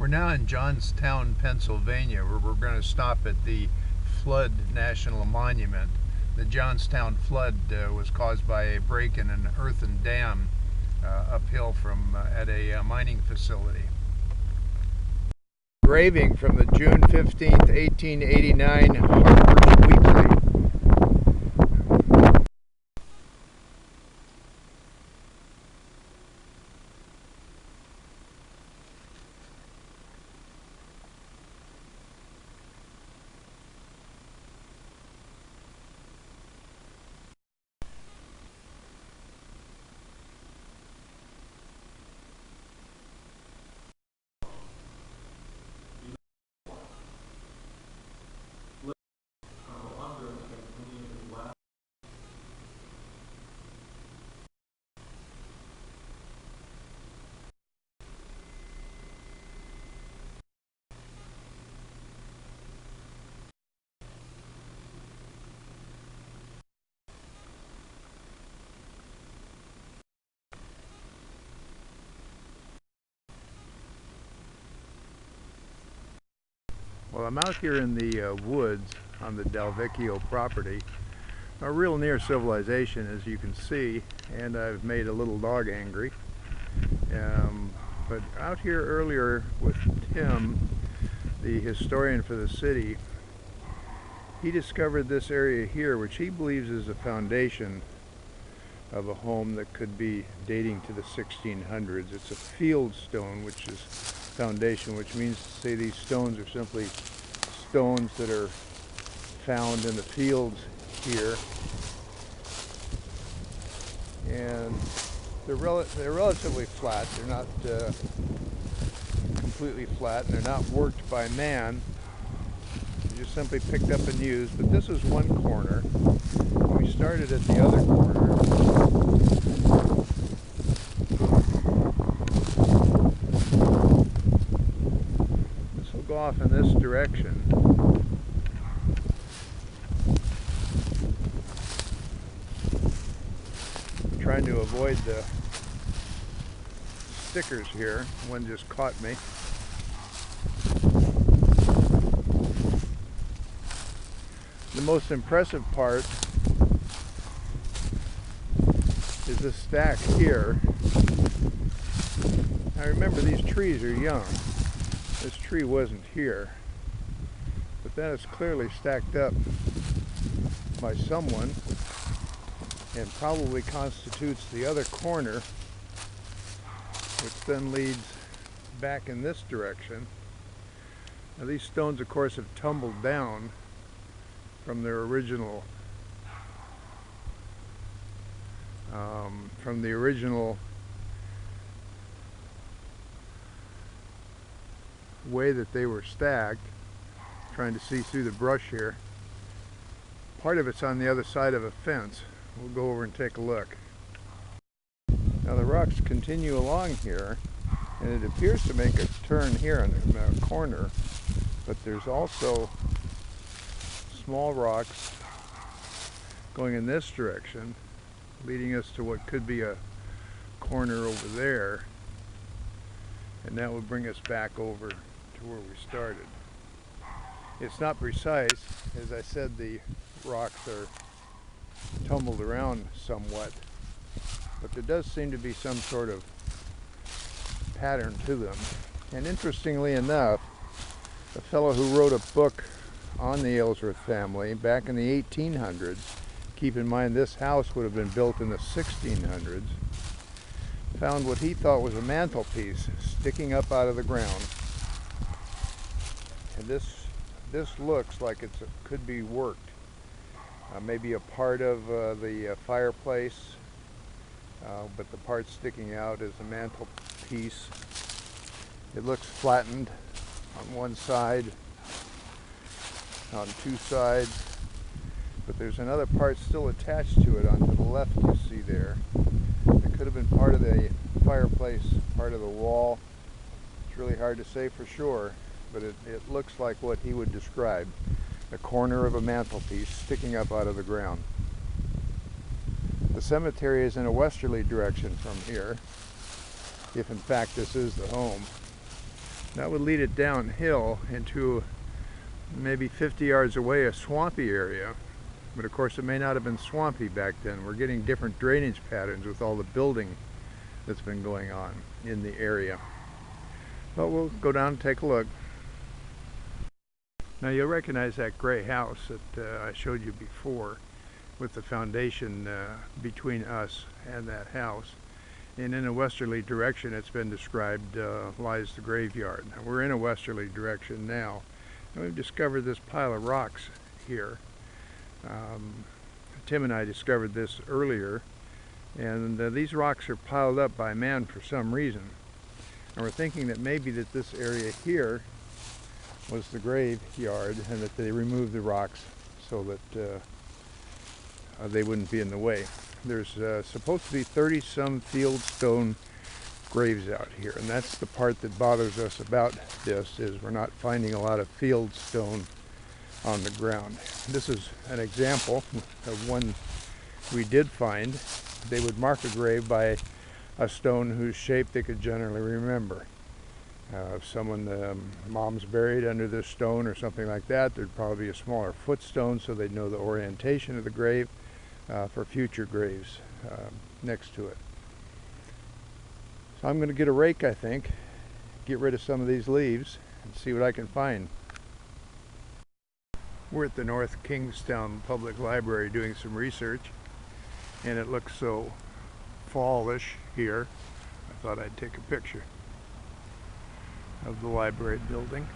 We're now in Johnstown, Pennsylvania, where we're going to stop at the Flood National Monument. The Johnstown flood was caused by a break in an earthen dam uphill from at a mining facility. Engraving from the June 15th, 1889 Harper's Weekly. Well, I'm out here in the woods on the Delvecchio property, real near civilization, as you can see, and I've made a little dog angry. But out here earlier with Tim, the historian for the city, he discovered this area here, which he believes is a foundation of a home that could be dating to the 1600s. It's a field stone, which is foundation, which means to say these stones are simply stones that are found in the fields here, and they're relatively flat. They're not completely flat, and they're not worked by man. They're just simply picked up and used. But this is one corner. We started at the other corner. Go off in this direction. I'm trying to avoid the stickers here. One just caught me. The most impressive part is this stack here. Now remember, these trees are young. This tree wasn't here, but that is clearly stacked up by someone and probably constitutes the other corner, which then leads back in this direction. Now these stones, of course, have tumbled down from their original way that they were stacked. Trying to see through the brush here. Part of it's on the other side of a fence. We'll go over and take a look. Now the rocks continue along here, and it appears to make a turn here in the corner, but there's also small rocks going in this direction, leading us to what could be a corner over there, and that would bring us back over to where we started. It's not precise. As I said, the rocks are tumbled around somewhat, but there does seem to be some sort of pattern to them. And interestingly enough, a fellow who wrote a book on the Aylesworth family back in the 1800s, keep in mind this house would have been built in the 1600s, found what he thought was a mantelpiece sticking up out of the ground. And this looks like it could be worked. Maybe a part of the fireplace, but the part sticking out is a mantelpiece. It looks flattened on one side, on two sides, but there's another part still attached to it onto the left you see there. It could have been part of the fireplace, part of the wall. It's really hard to say for sure, but it looks like what he would describe, a corner of a mantelpiece sticking up out of the ground. The cemetery is in a westerly direction from here, if in fact this is the home. That would lead it downhill into maybe 50 yards away a swampy area. But of course it may not have been swampy back then. We're getting different drainage patterns with all the building that's been going on in the area. But we'll go down and take a look. Now you'll recognize that gray house that I showed you before with the foundation between us and that house. And in a westerly direction, it's been described, lies the graveyard. Now, we're in a westerly direction now, and we've discovered this pile of rocks here. Tim and I discovered this earlier, and these rocks are piled up by man for some reason. And we're thinking that maybe that this area here was the graveyard, and that they removed the rocks so that they wouldn't be in the way. There's supposed to be 30-some fieldstone graves out here, and that's the part that bothers us about this, is we're not finding a lot of fieldstone on the ground. This is an example of one we did find. They would mark a grave by a stone whose shape they could generally remember. If someone, mom's buried under this stone or something like that, there'd probably be a smaller footstone so they'd know the orientation of the grave for future graves next to it. So I'm going to get a rake, I think, get rid of some of these leaves and see what I can find. We're at the North Kingstown Public Library doing some research, and it looks so fallish here. I thought I'd take a picture of the library building.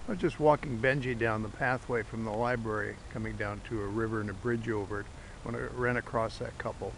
I was just walking Benji down the pathway from the library, coming down to a river and a bridge over it, when I ran across that couple.